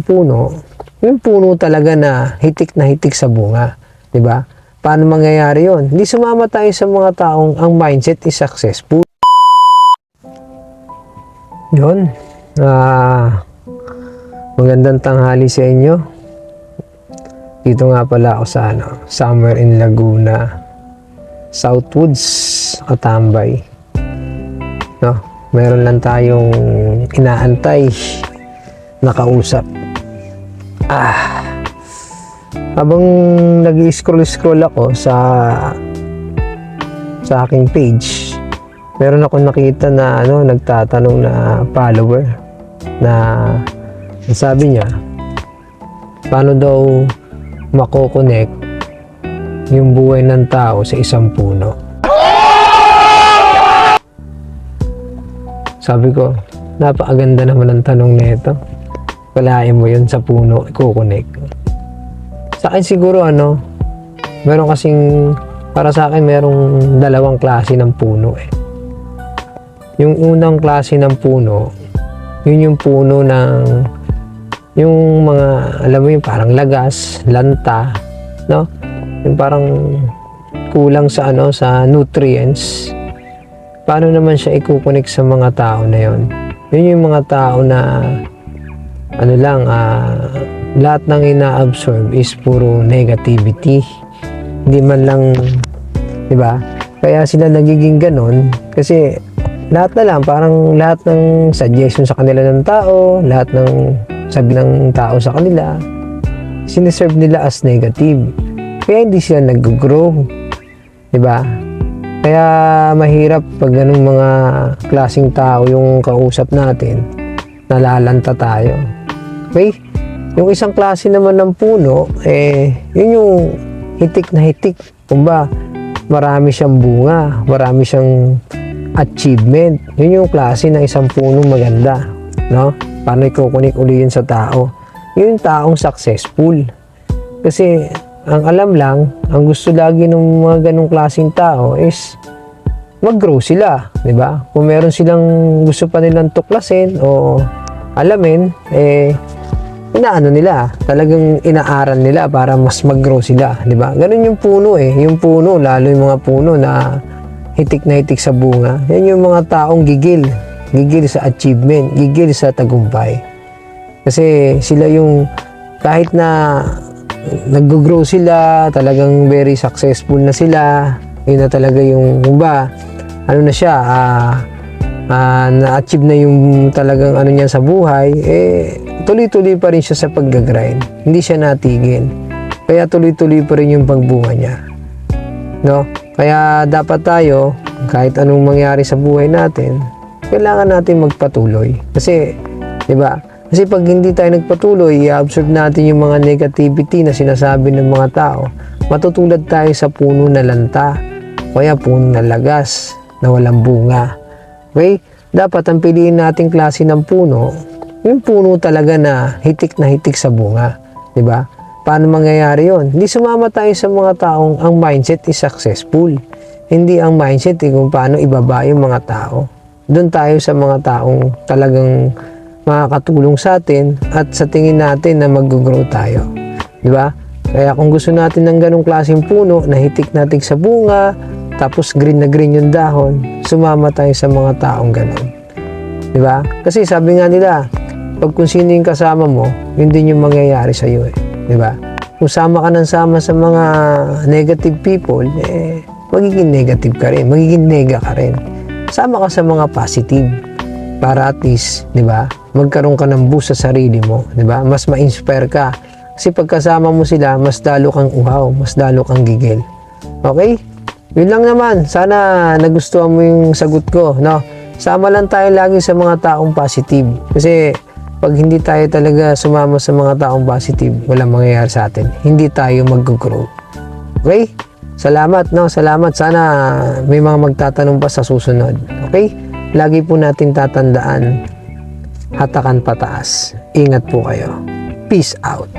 puno, yung puno talaga na hitik sa bunga, 'di ba? Paano mangyayari 'yon? Hindi sumama tayo sa mga taong ang mindset is successful. 'Yon. Magandang tanghali sa inyo. Dito nga pala ako sa somewhere in Laguna, Southwoods, Atambay. No, meron lang tayong inaantay na kausap. Habang nag-scroll ako sa aking page, meron akong nakita na nagtatanong na follower na sabi niya, paano daw mako-connect yung buhay ng tao sa isang puno. Sabi ko, napakaganda naman ang tanong nito. Walain mo yun sa puno, i-connect. Sa akin siguro meron kasing, para sa akin merong dalawang klase ng puno eh. Yung unang klase ng puno, yun yung puno ng yung mga, alam mo yung parang lagas, lanta, no? Yung parang kulang sa sa nutrients. Paano naman siya i-connect sa mga tao na yon? Yun yung mga tao na lahat ng ina-absorb is puro negativity. Hindi man lang, 'di ba? Kaya sila nagiging ganon kasi lahat na lang, parang lahat ng suggestion sa kanila ng tao, lahat ng sabi ng tao sa kanila, siniserve nila as negative. Kaya hindi sila nag-grow. 'Di ba? Kaya mahirap pag ganung mga klaseng tao yung kausap natin, nalalanta tayo. Okay? Yung isang klase naman ng puno, yun yung hitik na hitik. Kumba, marami siyang bunga, marami siyang achievement. Yun yung klase ng isang puno maganda. No? Paano i-connect uli yun sa tao? Yun yung taong successful. Kasi, ang alam lang, ang gusto lagi ng mga ganong klaseng tao is mag-grow sila, 'di ba? Kung meron silang gusto pa nilang tuklasin o alamin, inaano nila, talagang inaaral nila para mas mag-grow sila, 'di ba? Ganun yung puno yung puno, lalo yung mga puno na hitik sa bunga. Yan yung mga taong gigil sa achievement, gigil sa tagumpay. Kasi sila yung kahit na nag-grow sila, talagang very successful na sila, yun na talaga yung na siya, na-achieve na yung talagang niya sa buhay, tuloy-tuloy pa rin siya sa pag-grind, hindi siya natigil, kaya tuloy-tuloy pa rin yung pagbunga niya, no? Kaya dapat tayo, kahit anong mangyari sa buhay natin, kailangan natin magpatuloy, kasi 'di ba? Kasi pag hindi tayo nagpatuloy, i-absorb natin yung mga negativity na sinasabi ng mga tao, matutulad tayo sa puno na lanta, kaya puno na lagas, na walang bunga. Okay? Dapat ang piliin nating klase ng puno, yung puno talaga na hitik sa bunga. 'Di ba? Paano mangyayari yon? Hindi sumama tayo sa mga taong ang mindset is successful. Hindi ang mindset kung paano ibaba yung mga tao. Doon tayo sa mga taong talagang makakatulong sa atin at sa tingin natin na mag-grow tayo. 'Di ba? Kaya kung gusto natin ng ganong klaseng puno na hitik sa bunga, tapos green na green yung dahon, sumama tayo sa mga taong ganon. 'Di ba? Kasi sabi nga nila, pag kung sino yung kasama mo, yun din yung mangyayari sa iyo 'Di ba? Kung sama ka ng sama sa mga negative people, magiging negative ka rin, magiging nega ka rin. Sama ka sa mga positive para at least, 'di ba? Magkaroon ka ng boost sa sarili mo, 'di ba? Mas ma-inspire ka. Kasi pagkasama mo sila, mas lalo kang uhaw, mas lalo kang gigil. Okay? Yun lang naman. Sana nagustuhan mo yung sagot ko, no? Sama lang tayo lagi sa mga taong positive. Kasi pag hindi tayo talaga sumama sa mga taong positive, walang mangyayari sa atin. Hindi tayo mag-grow. Okay? Salamat, no? Salamat. Sana may mga magtatanong pa sa susunod. Okay? Lagi po natin tatandaan, hatakan pataas. Ingat po kayo. Peace out.